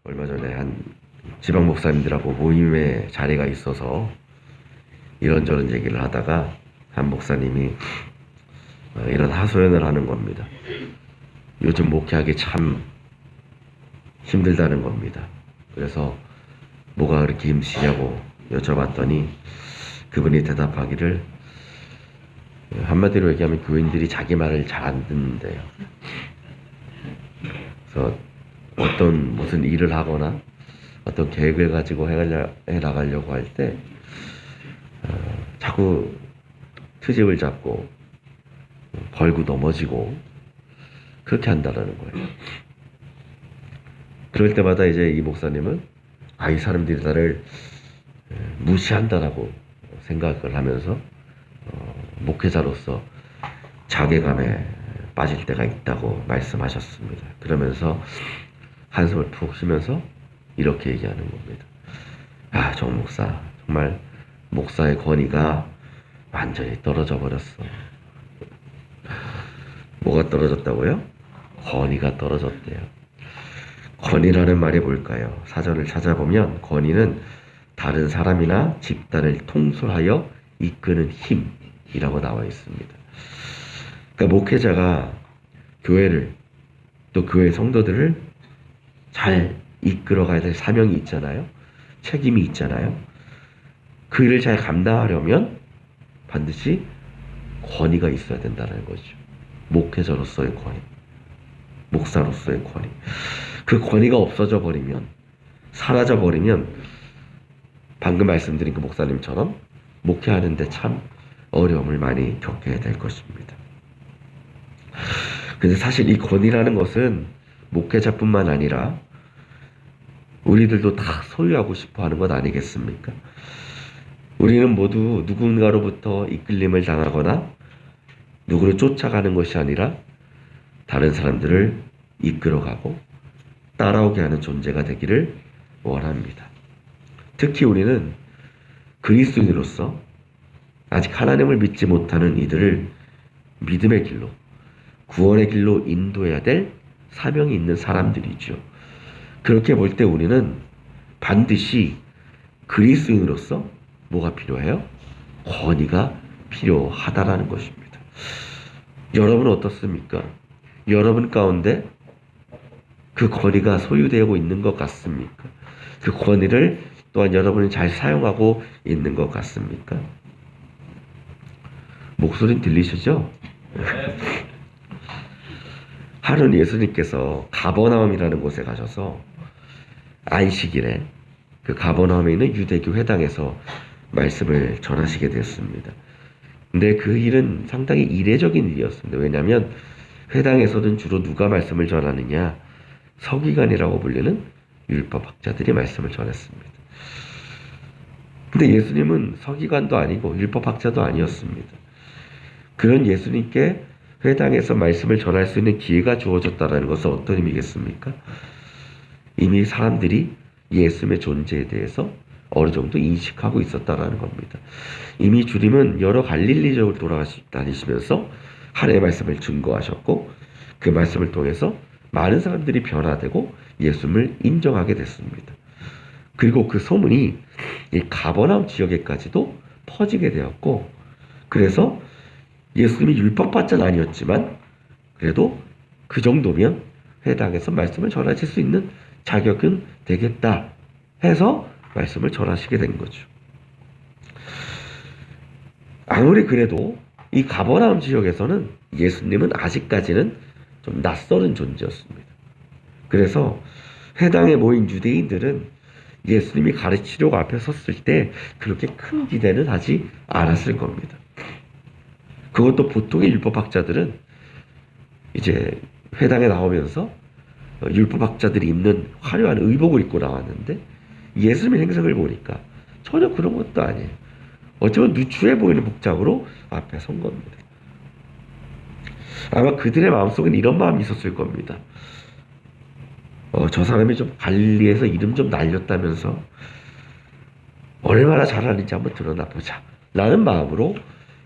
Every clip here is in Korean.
얼마 전에 한 지방 목사님들하고 모임의 자리가 있어서 이런저런 얘기를 하다가 한 목사님이 이런 하소연을 하는 겁니다. 요즘 목회하기 참 힘들다는 겁니다. 그래서 뭐가 그렇게 힘드시냐고 여쭤봤더니 그분이 대답하기를 한마디로 얘기하면 교인들이 자기 말을 잘 안 듣는데요. 그래서 어떤 무슨 일을 하거나 어떤 계획을 가지고 해 나가려고 할 때 자꾸 트집을 잡고 벌고 넘어지고 그렇게 한다라는 거예요. 그럴 때마다 이제 이 목사님은 이 사람들이 나를 무시한다라고 생각을 하면서 목회자로서 자괴감에 빠질 때가 있다고 말씀하셨습니다. 그러면서 한숨을 푹 쉬면서 이렇게 얘기하는 겁니다. 정 목사, 정말 목사의 권위가 완전히 떨어져 버렸어. 뭐가 떨어졌다고요? 권위가 떨어졌대요. 권위라는 말이 뭘까요? 사전을 찾아보면 권위는 다른 사람이나 집단을 통솔하여 이끄는 힘이라고 나와 있습니다. 그러니까 목회자가 교회를 또 교회 성도들을 잘 이끌어가야 될 사명이 있잖아요. 책임이 있잖아요. 그 일을 잘 감당하려면 반드시 권위가 있어야 된다는 거죠. 목회자로서의 권위, 목사로서의 권위. 그 권위가 없어져 버리면, 사라져 버리면 방금 말씀드린 그 목사님처럼 목회하는데 참 어려움을 많이 겪게 될 것입니다. 근데 사실 이 권위라는 것은 목회자뿐만 아니라 우리들도 다 소유하고 싶어 하는 것 아니겠습니까? 우리는 모두 누군가로부터 이끌림을 당하거나 누구를 쫓아가는 것이 아니라 다른 사람들을 이끌어가고 따라오게 하는 존재가 되기를 원합니다. 특히 우리는 그리스도인으로서 아직 하나님을 믿지 못하는 이들을 믿음의 길로, 구원의 길로 인도해야 될 사명이 있는 사람들이죠. 그렇게 볼 때 우리는 반드시 그리스도인으로서 뭐가 필요해요? 권위가 필요하다라는 것입니다. 여러분은 어떻습니까? 여러분 가운데 그 권위가 소유되고 있는 것 같습니까? 그 권위를 또한 여러분이 잘 사용하고 있는 것 같습니까? 목소리는 들리시죠? 하루는 예수님께서 가버나움이라는 곳에 가셔서 안식일에 그 가버나움에 있는 유대교 회당에서 말씀을 전하시게 되었습니다. 근데 그 일은 상당히 이례적인 일이었습니다. 왜냐하면 회당에서는 주로 누가 말씀을 전하느냐? 서기관이라고 불리는 율법학자들이 말씀을 전했습니다. 근데 예수님은 서기관도 아니고 율법학자도 아니었습니다. 그런 예수님께 회당에서 말씀을 전할 수 있는 기회가 주어졌다는 것은 어떤 의미겠습니까? 이미 사람들이 예수님의 존재에 대해서 어느 정도 인식하고 있었다는 겁니다. 이미 주님은 여러 갈릴리 지역을 돌아다니시면서 하나님의 말씀을 증거하셨고 그 말씀을 통해서 많은 사람들이 변화되고 예수님을 인정하게 됐습니다. 그리고 그 소문이 이 가버나움 지역에까지도 퍼지게 되었고 그래서 예수님이 율법학자는 아니었지만 그래도 그 정도면 회당에서 말씀을 전하실 수 있는 자격은 되겠다 해서 말씀을 전하시게 된 거죠. 아무리 그래도 이 가버나움 지역에서는 예수님은 아직까지는 좀 낯설은 존재였습니다. 그래서 회당에 모인 유대인들은 예수님이 가르치려고 앞에 섰을 때 그렇게 큰 기대는 하지 않았을 겁니다. 그것도 보통의 율법학자들은 이제 회당에 나오면서 율법학자들이 입는 화려한 의복을 입고 나왔는데 예수님의 행색을 보니까 전혀 그런 것도 아니에요. 어쩌면 누추해 보이는 복장으로 앞에 선 겁니다. 아마 그들의 마음속엔 이런 마음이 있었을 겁니다. 저 사람이 좀 갈릴리에서 이름 좀 날렸다면서 얼마나 잘하는지 한번 드러나 보자 라는 마음으로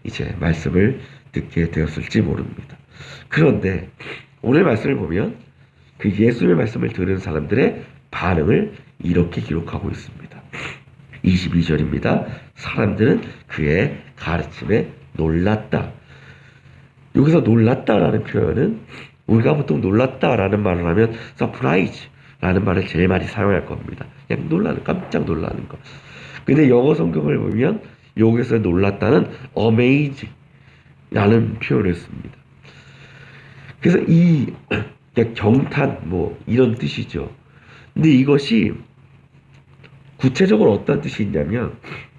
이제 말씀을 듣게 되었을지 모릅니다. 그런데 오늘 말씀을 보면 그 예수님의 말씀을 들은 사람들의 반응을 이렇게 기록하고 있습니다. 22절입니다. 사람들은 그의 가르침에 놀랐다. 여기서 놀랐다라는 표현은 우리가 보통 놀랐다라는 말을 하면 surprise라는 말을 제일 많이 사용할 겁니다. 그냥 깜짝 놀라는 거. 근데 영어 성경을 보면 여기서 놀랐다는 amaze라는 표현을 씁니다. 그래서 이 경탄 이런 뜻이죠. 근데 이것이 구체적으로 어떤 뜻이 있냐면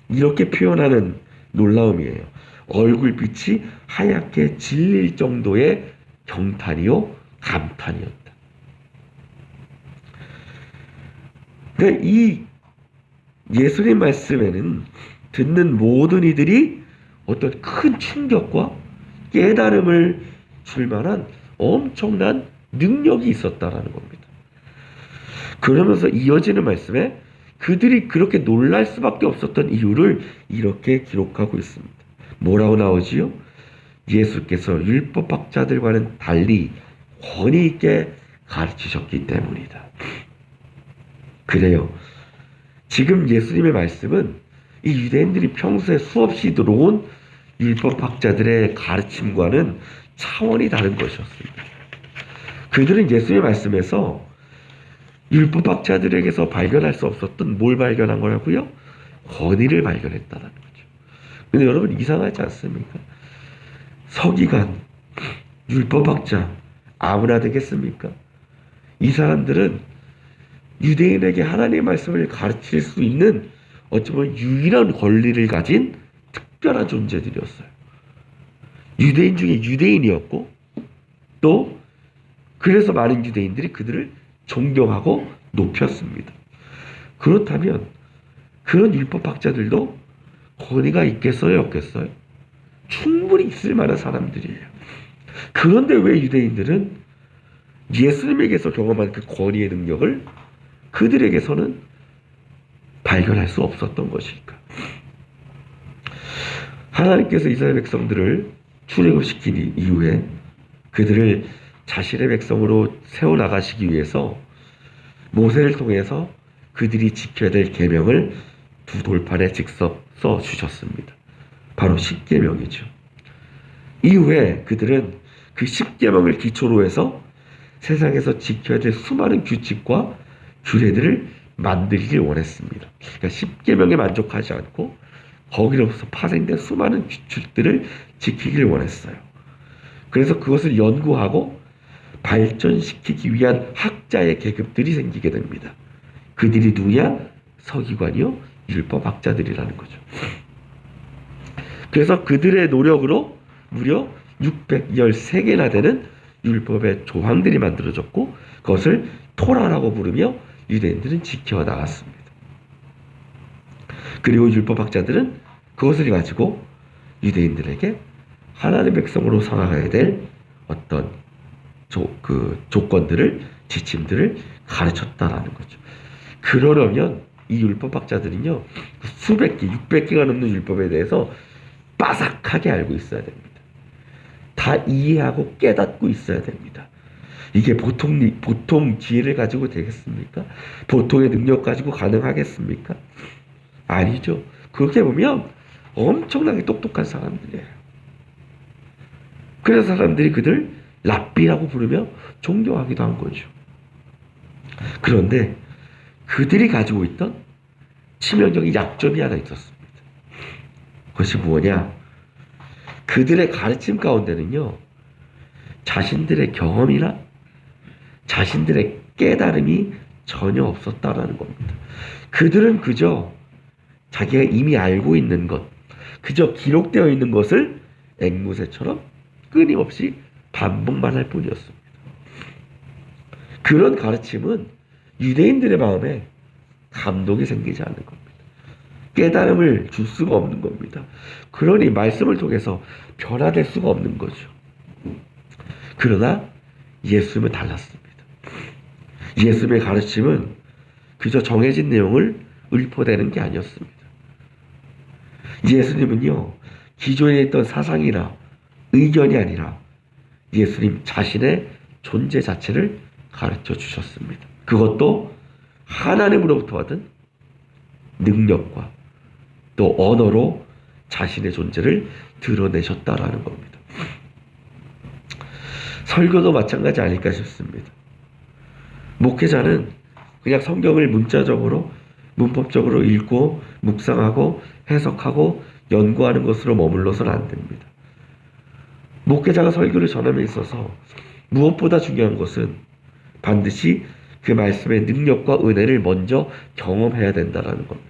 이렇게 표현하는 놀라움이에요. 얼굴빛이 하얗게 질릴 정도의 경탄이요 감탄이었다. 근데 이 예수님 말씀에는 듣는 모든 이들이 어떤 큰 충격과 깨달음을 줄 만한 엄청난 능력이 있었다라는 겁니다. 그러면서 이어지는 말씀에 그들이 그렇게 놀랄 수밖에 없었던 이유를 이렇게 기록하고 있습니다. 뭐라고 나오지요? 예수께서 율법학자들과는 달리 권위 있게 가르치셨기 때문이다. 그래요. 지금 예수님의 말씀은 이 유대인들이 평소에 수없이 들어온 율법학자들의 가르침과는 차원이 다른 것이었습니다. 그들은 예수님의 말씀에서 율법학자들에게서 발견할 수 없었던 뭘 발견한 거라고요? 권위를 발견했다는 거죠. 근데 여러분 이상하지 않습니까? 서기관, 율법학자 아무나 되겠습니까? 이 사람들은 유대인에게 하나님의 말씀을 가르칠 수 있는 어쩌면 유일한 권리를 가진 특별한 존재들이었어요. 유대인 중에 유대인이었고 또 그래서 많은 유대인들이 그들을 존경하고 높였습니다. 그렇다면 그런 율법학자들도 권위가 있겠어요? 없겠어요? 충분히 있을 만한 사람들이에요. 그런데 왜 유대인들은 예수님에게서 경험한 그 권위의 능력을 그들에게서는 발견할 수 없었던 것일까? 하나님께서 이스라엘 백성들을 출애굽시킨 이후에 그들을 자신의 백성으로 세워나가시기 위해서 모세를 통해서 그들이 지켜야 될 계명을 두 돌판에 직접 써주셨습니다. 바로 십계명이죠. 이후에 그들은 그 십계명을 기초로 해서 세상에서 지켜야 될 수많은 규칙과 규례들을 만들기를 원했습니다. 그러니까 십계명에 만족하지 않고 거기로서 파생된 수많은 규칙들을 지키기를 원했어요. 그래서 그것을 연구하고 발전시키기 위한 학자의 계급들이 생기게 됩니다. 그들이 누구냐? 서기관이요, 율법학자들이라는 거죠. 그래서 그들의 노력으로 무려 613개나 되는 율법의 조항들이 만들어졌고 그것을 토라라고 부르며 유대인들은 지켜나갔습니다. 그리고 율법학자들은 그것을 가지고 유대인들에게 하나님의 백성으로 살아가야 될 어떤 조건들을, 지침들을 가르쳤다라는 거죠. 그러려면 이 율법학자들은요, 수백 개, 600개가 넘는 율법에 대해서 빠삭하게 알고 있어야 됩니다. 다 이해하고 깨닫고 있어야 됩니다. 이게 보통 지혜를 가지고 되겠습니까? 보통의 능력 가지고 가능하겠습니까? 아니죠. 그렇게 보면 엄청나게 똑똑한 사람들이에요. 그래서 사람들이 그들 랍비라고 부르며 존경하기도 한 거죠. 그런데 그들이 가지고 있던 치명적인 약점이 하나 있었습니다. 그것이 뭐냐? 그들의 가르침 가운데는요, 자신들의 경험이나 자신들의 깨달음이 전혀 없었다라는 겁니다. 그들은 그저 자기가 이미 알고 있는 것, 그저 기록되어 있는 것을 앵무새처럼 끊임없이 반복만 할 뿐이었습니다. 그런 가르침은 유대인들의 마음에 감동이 생기지 않는 겁니다. 깨달음을 줄 수가 없는 겁니다. 그러니 말씀을 통해서 변화될 수가 없는 거죠. 그러나 예수님은 달랐습니다. 예수님의 가르침은 그저 정해진 내용을 읊어대는 게 아니었습니다. 예수님은요, 기존에 있던 사상이나 의견이 아니라 예수님 자신의 존재 자체를 가르쳐 주셨습니다. 그것도 하나님으로부터 받은 능력과 또 언어로 자신의 존재를 드러내셨다라는 겁니다. 설교도 마찬가지 아닐까 싶습니다. 목회자는 그냥 성경을 문자적으로 문법적으로 읽고 묵상하고 해석하고 연구하는 것으로 머물러서는 안 됩니다. 목회자가 설교를 전함에 있어서 무엇보다 중요한 것은 반드시 그 말씀의 능력과 은혜를 먼저 경험해야 된다는 겁니다.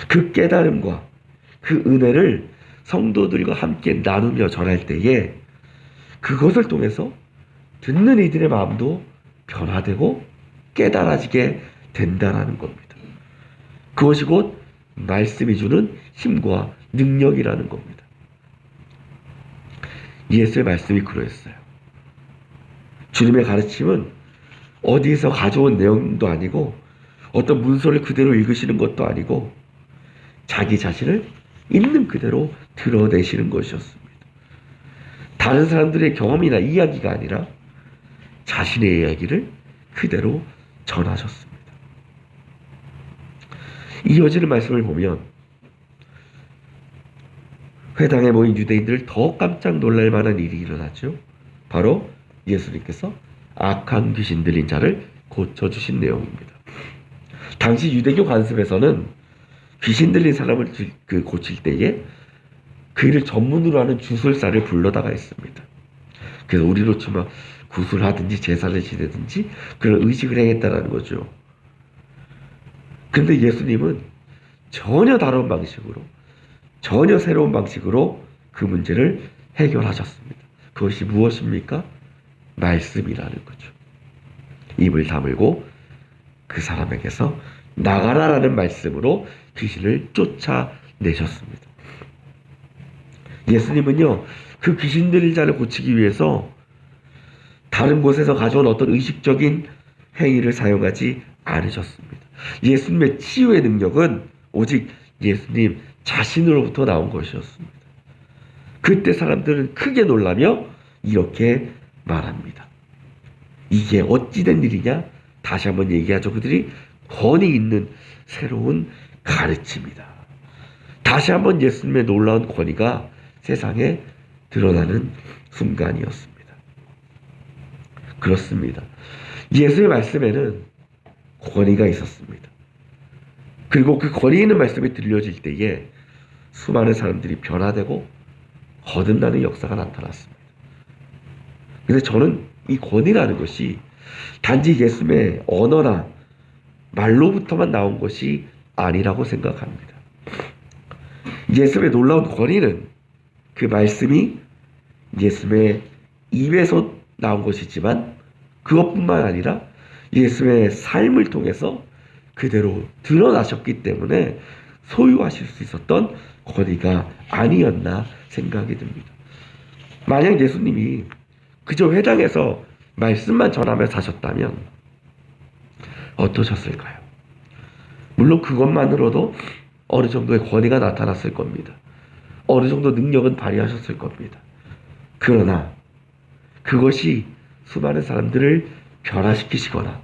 그 깨달음과 그 은혜를 성도들과 함께 나누며 전할 때에 그것을 통해서 듣는 이들의 마음도 변화되고 깨달아지게 된다는 겁니다. 그것이 곧 말씀이 주는 힘과 능력이라는 겁니다. 예수의 말씀이 그러했어요. 주님의 가르침은 어디에서 가져온 내용도 아니고 어떤 문서를 그대로 읽으시는 것도 아니고 자기 자신을 있는 그대로 드러내시는 것이었습니다. 다른 사람들의 경험이나 이야기가 아니라 자신의 이야기를 그대로 전하셨습니다. 이어지는 말씀을 보면 회당에 모인 유대인들을 더 깜짝 놀랄 만한 일이 일어났죠. 바로 예수님께서 악한 귀신 들린 자를 고쳐주신 내용입니다. 당시 유대교 관습에서는 귀신 들린 사람을 고칠 때에 그 일을 전문으로 하는 주술사를 불러다가 했습니다. 그래서 우리로 치면 구술하든지 제사를 지내든지 그런 의식을 행했다는 거죠. 근데 예수님은 전혀 다른 방식으로, 전혀 새로운 방식으로 그 문제를 해결하셨습니다. 그것이 무엇입니까? 말씀이라는 거죠. 입을 다물고 그 사람에게서 나가라라는 말씀으로 귀신을 쫓아내셨습니다. 예수님은요, 그 귀신 들린 자를 고치기 위해서 다른 곳에서 가져온 어떤 의식적인 행위를 사용하지 않으셨습니다. 예수님의 치유의 능력은 오직 예수님 자신으로부터 나온 것이었습니다. 그때 사람들은 크게 놀라며 이렇게 말합니다. 이게 어찌 된 일이냐? 다시 한번 얘기하죠. 그들이 권위 있는 새로운 가르침이다. 다시 한번 예수님의 놀라운 권위가 세상에 드러나는 순간이었습니다. 그렇습니다. 예수의 말씀에는 권위가 있었습니다. 그리고 그 권위 있는 말씀이 들려질 때에 수많은 사람들이 변화되고 거듭나는 역사가 나타났습니다. 그런데 저는 이 권위라는 것이 단지 예수님의 언어나 말로부터만 나온 것이 아니라고 생각합니다. 예수님의 놀라운 권위는 그 말씀이 예수님의 입에서 나온 것이지만 그것뿐만 아니라 예수님의 삶을 통해서 그대로 드러나셨기 때문에 소유하실 수 있었던 권위가 아니었나 생각이 듭니다. 만약 예수님이 그저 회당에서 말씀만 전하며 사셨다면 어떠셨을까요? 물론 그것만으로도 어느 정도의 권위가 나타났을 겁니다. 어느 정도 능력은 발휘하셨을 겁니다. 그러나 그것이 수많은 사람들을 변화시키시거나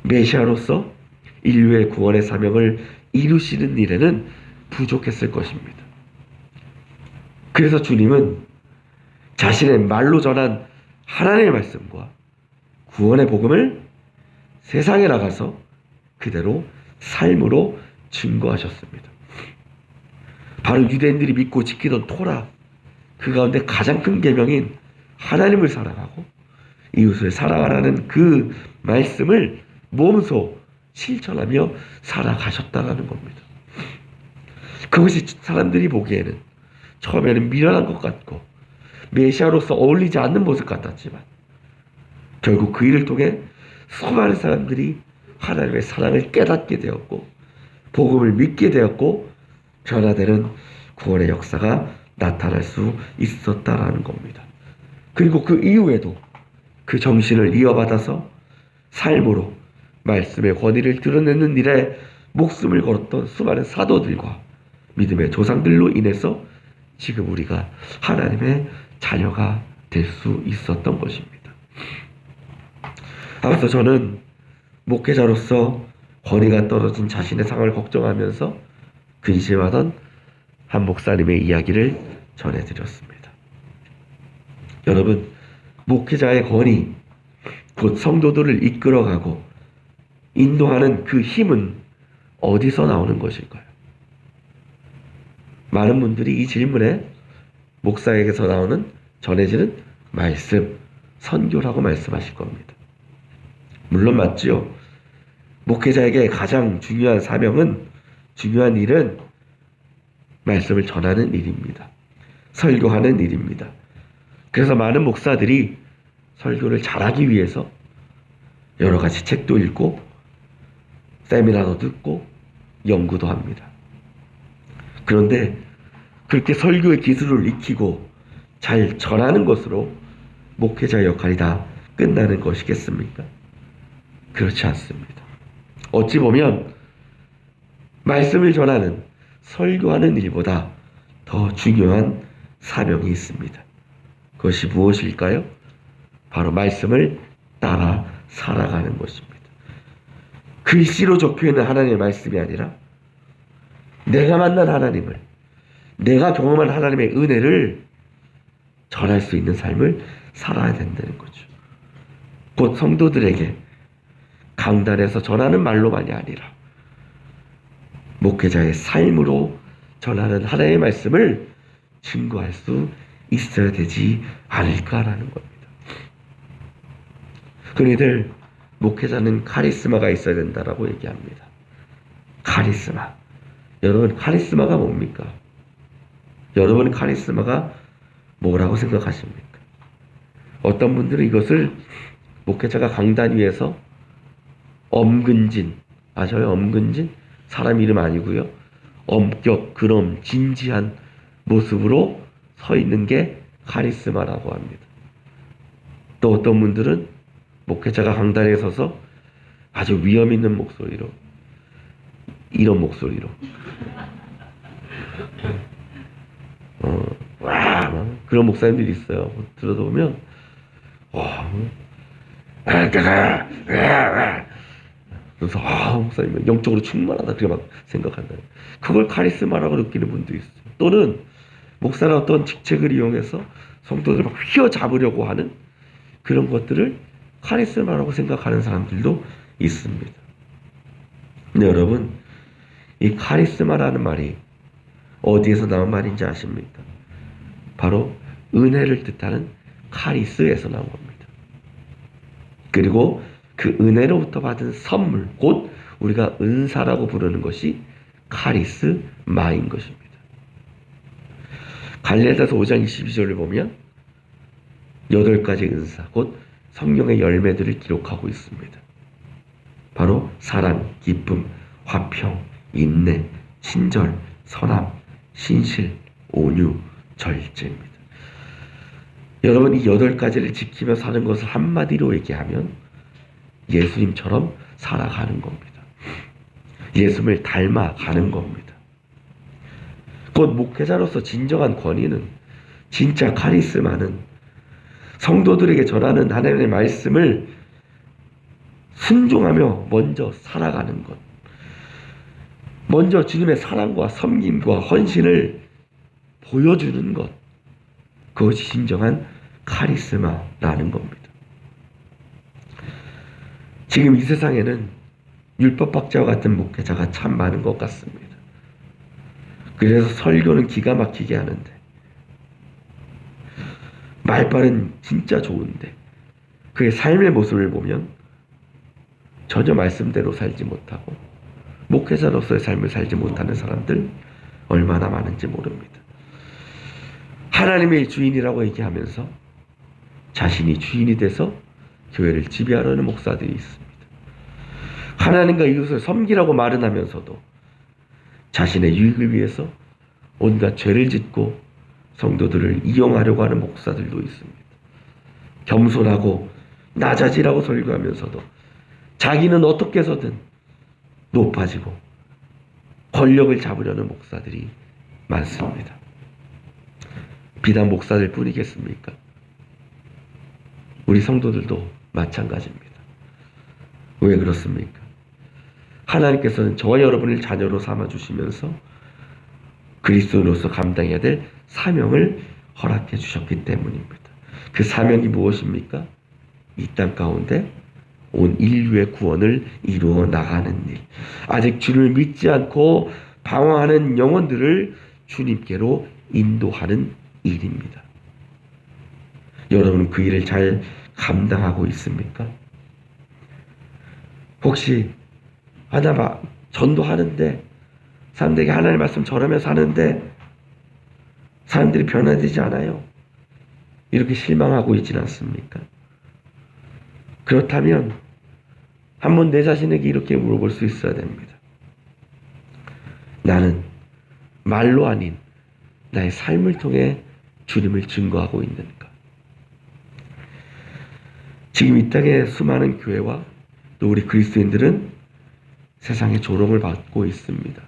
메시아로서 인류의 구원의 사명을 이루시는 일에는 부족했을 것입니다. 그래서 주님은 자신의 말로 전한 하나님의 말씀과 구원의 복음을 세상에 나가서 그대로 삶으로 증거하셨습니다. 바로 유대인들이 믿고 지키던 토라, 그 가운데 가장 큰 계명인 하나님을 사랑하고 이웃을 사랑하라는 그 말씀을 몸소 실천하며 살아가셨다는 겁니다. 그것이 사람들이 보기에는 처음에는 미련한 것 같고 메시아로서 어울리지 않는 모습 같았지만 결국 그 일을 통해 수많은 사람들이 하나님의 사랑을 깨닫게 되었고 복음을 믿게 되었고 변화되는 구원의 역사가 나타날 수 있었다라는 겁니다. 그리고 그 이후에도 그 정신을 이어받아서 삶으로 말씀의 권위를 드러내는 일에 목숨을 걸었던 수많은 사도들과 믿음의 조상들로 인해서 지금 우리가 하나님의 자녀가 될 수 있었던 것입니다. 앞서 저는 목회자로서 권위가 떨어진 자신의 상을 걱정하면서 근심하던 한 목사님의 이야기를 전해드렸습니다. 여러분, 목회자의 권위, 곧 성도들을 이끌어가고 인도하는 그 힘은 어디서 나오는 것일까요? 많은 분들이 이 질문에 목사에게서 나오는 전해지는 말씀, 선교라고 말씀하실 겁니다. 물론 맞지요. 목회자에게 가장 중요한 사명은, 중요한 일은 말씀을 전하는 일입니다. 설교하는 일입니다. 그래서 많은 목사들이 설교를 잘하기 위해서 여러 가지 책도 읽고 세미나도 듣고 연구도 합니다. 그런데 그렇게 설교의 기술을 익히고 잘 전하는 것으로 목회자 역할이 다 끝나는 것이겠습니까? 그렇지 않습니다. 어찌 보면 말씀을 전하는, 설교하는 일보다 더 중요한 사명이 있습니다. 그것이 무엇일까요? 바로 말씀을 따라 살아가는 것입니다. 글씨로 적혀있는 하나님의 말씀이 아니라 내가 만난 하나님을, 내가 경험한 하나님의 은혜를 전할 수 있는 삶을 살아야 된다는 거죠. 곧 성도들에게 강단에서 전하는 말로만이 아니라 목회자의 삶으로 전하는 하나님의 말씀을 증거할 수 있어야 되지 않을까라는 겁니다. 흔히들 목회자는 카리스마가 있어야 된다라고 얘기합니다. 카리스마. 여러분, 카리스마가 뭡니까? 여러분, 카리스마가 뭐라고 생각하십니까? 어떤 분들은 이것을 목회자가 강단 위에서 엄근진, 아셔요? 엄근진? 사람 이름 아니고요. 엄격, 그럼, 진지한 모습으로 서 있는 게 카리스마라고 합니다. 또 어떤 분들은 목회자가 강단에 서서 아주 위험 있는 목소리로, 이런 목소리로 그런 목사님들이 있어요. 들어도 보면 그래서 목사님 영적으로 충만하다 그렇게 막 생각한다. 그걸 카리스마라고 느끼는 분도 있어요. 또는 목사는 어떤 직책을 이용해서 성도들을 막 휘어잡으려고 하는 그런 것들을 카리스마라고 생각하는 사람들도 있습니다. 근데 여러분, 이 카리스마라는 말이 어디에서 나온 말인지 아십니까? 바로 은혜를 뜻하는 카리스에서 나온 겁니다. 그리고 그 은혜로부터 받은 선물, 곧 우리가 은사라고 부르는 것이 카리스마인 것입니다. 갈라디아서 5장 22절을 보면 8가지 은사, 곧 성령의 열매들을 기록하고 있습니다. 바로 사랑, 기쁨, 화평, 인내, 친절, 선함, 신실, 온유, 절제입니다. 여러분, 이 8가지를 지키며 사는 것을 한마디로 얘기하면 예수님처럼 살아가는 겁니다. 예수님을 닮아가는 겁니다. 곧 목회자로서 진정한 권위는, 진짜 카리스마는 성도들에게 전하는 하나님의 말씀을 순종하며 먼저 살아가는 것. 먼저 주님의 사랑과 섬김과 헌신을 보여주는 것. 그것이 진정한 카리스마라는 겁니다. 지금 이 세상에는 율법학자와 같은 목회자가 참 많은 것 같습니다. 그래서 설교는 기가 막히게 하는데, 말발은 진짜 좋은데 그의 삶의 모습을 보면 전혀 말씀대로 살지 못하고 목회자로서의 삶을 살지 못하는 사람들 얼마나 많은지 모릅니다. 하나님의 주인이라고 얘기하면서 자신이 주인이 돼서 교회를 지배하려는 목사들이 있습니다. 하나님과 이웃을 섬기라고 말은 하면서도 자신의 유익을 위해서 온갖 죄를 짓고 성도들을 이용하려고 하는 목사들도 있습니다. 겸손하고 낮아지라고 설교하면서도 자기는 어떻게 해서든 높아지고 권력을 잡으려는 목사들이 많습니다. 비단 목사들 뿐이겠습니까? 우리 성도들도 마찬가지입니다. 왜 그렇습니까? 하나님께서는 저와 여러분을 자녀로 삼아주시면서 그리스도인으로서 감당해야 될 사명을 허락해 주셨기 때문입니다. 그 사명이 무엇입니까? 이 땅 가운데 온 인류의 구원을 이루어 나가는 일. 아직 주를 믿지 않고 방황하는 영혼들을 주님께로 인도하는 일입니다. 여러분은 그 일을 잘 감당하고 있습니까? 혹시 나 전도하는데 사람들에게 하나님의 말씀 전하면서 하는데 사람들이 변화되지 않아요? 이렇게 실망하고 있지는 않습니까? 그렇다면 한번 내 자신에게 이렇게 물어볼 수 있어야 됩니다. 나는 말로 아닌 나의 삶을 통해 주님을 증거하고 있는가? 지금 이 땅에 수많은 교회와 또 우리 그리스도인들은 세상의 조롱을 받고 있습니다.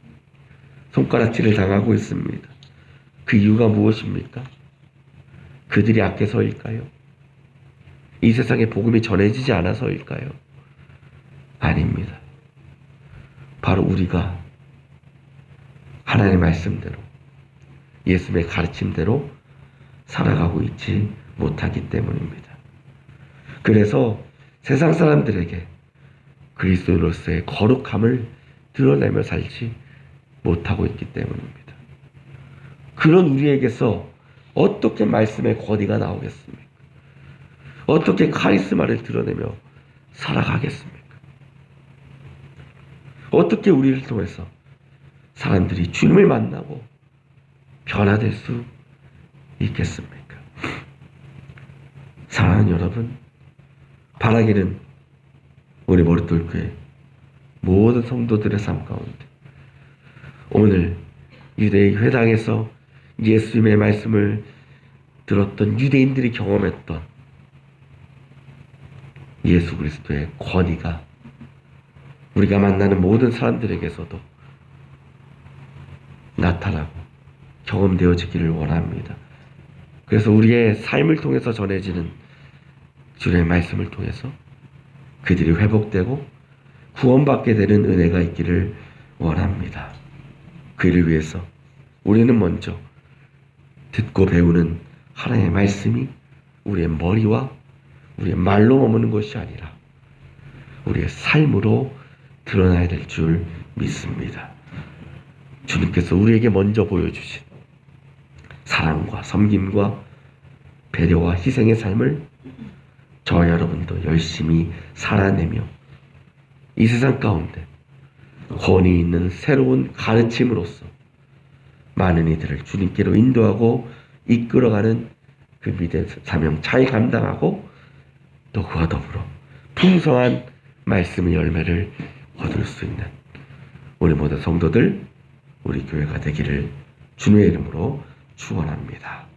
손가락질을 당하고 있습니다. 그 이유가 무엇입니까? 그들이 악해서일까요? 이 세상에 복음이 전해지지 않아서일까요? 아닙니다. 바로 우리가 하나님의 말씀대로 예수님의 가르침대로 살아가고 있지 못하기 때문입니다. 그래서 세상 사람들에게 그리스도인으로서의 거룩함을 드러내며 살지 못하고 있기 때문입니다. 그런 우리에게서 어떻게 말씀의 권위가 나오겠습니까? 어떻게 카리스마를 드러내며 살아가겠습니까? 어떻게 우리를 통해서 사람들이 주님을 만나고 변화될 수 있겠습니까? 사랑하는 여러분, 바라기는 우리 머릿돌교회 모든 성도들의 삶 가운데 오늘 유대의 회당에서 예수님의 말씀을 들었던 유대인들이 경험했던 예수 그리스도의 권위가 우리가 만나는 모든 사람들에게서도 나타나고 경험되어지기를 원합니다. 그래서 우리의 삶을 통해서 전해지는 주님의 말씀을 통해서 그들이 회복되고 구원받게 되는 은혜가 있기를 원합니다. 그를 위해서 우리는 먼저 듣고 배우는 하나님의 말씀이 우리의 머리와 우리의 말로 머무는 것이 아니라 우리의 삶으로 드러나야 될 줄 믿습니다. 주님께서 우리에게 먼저 보여주신 사랑과 섬김과 배려와 희생의 삶을 저와 여러분도 열심히 살아내며 이 세상 가운데 권위 있는 새로운 가르침으로써 많은 이들을 주님께로 인도하고 이끌어가는 그 믿음의 사명 잘 감당하고 또 그와 더불어 풍성한 말씀의 열매를 거둘 수 있는 우리 모든 성도들, 우리 교회가 되기를 주님의 이름으로 축원합니다.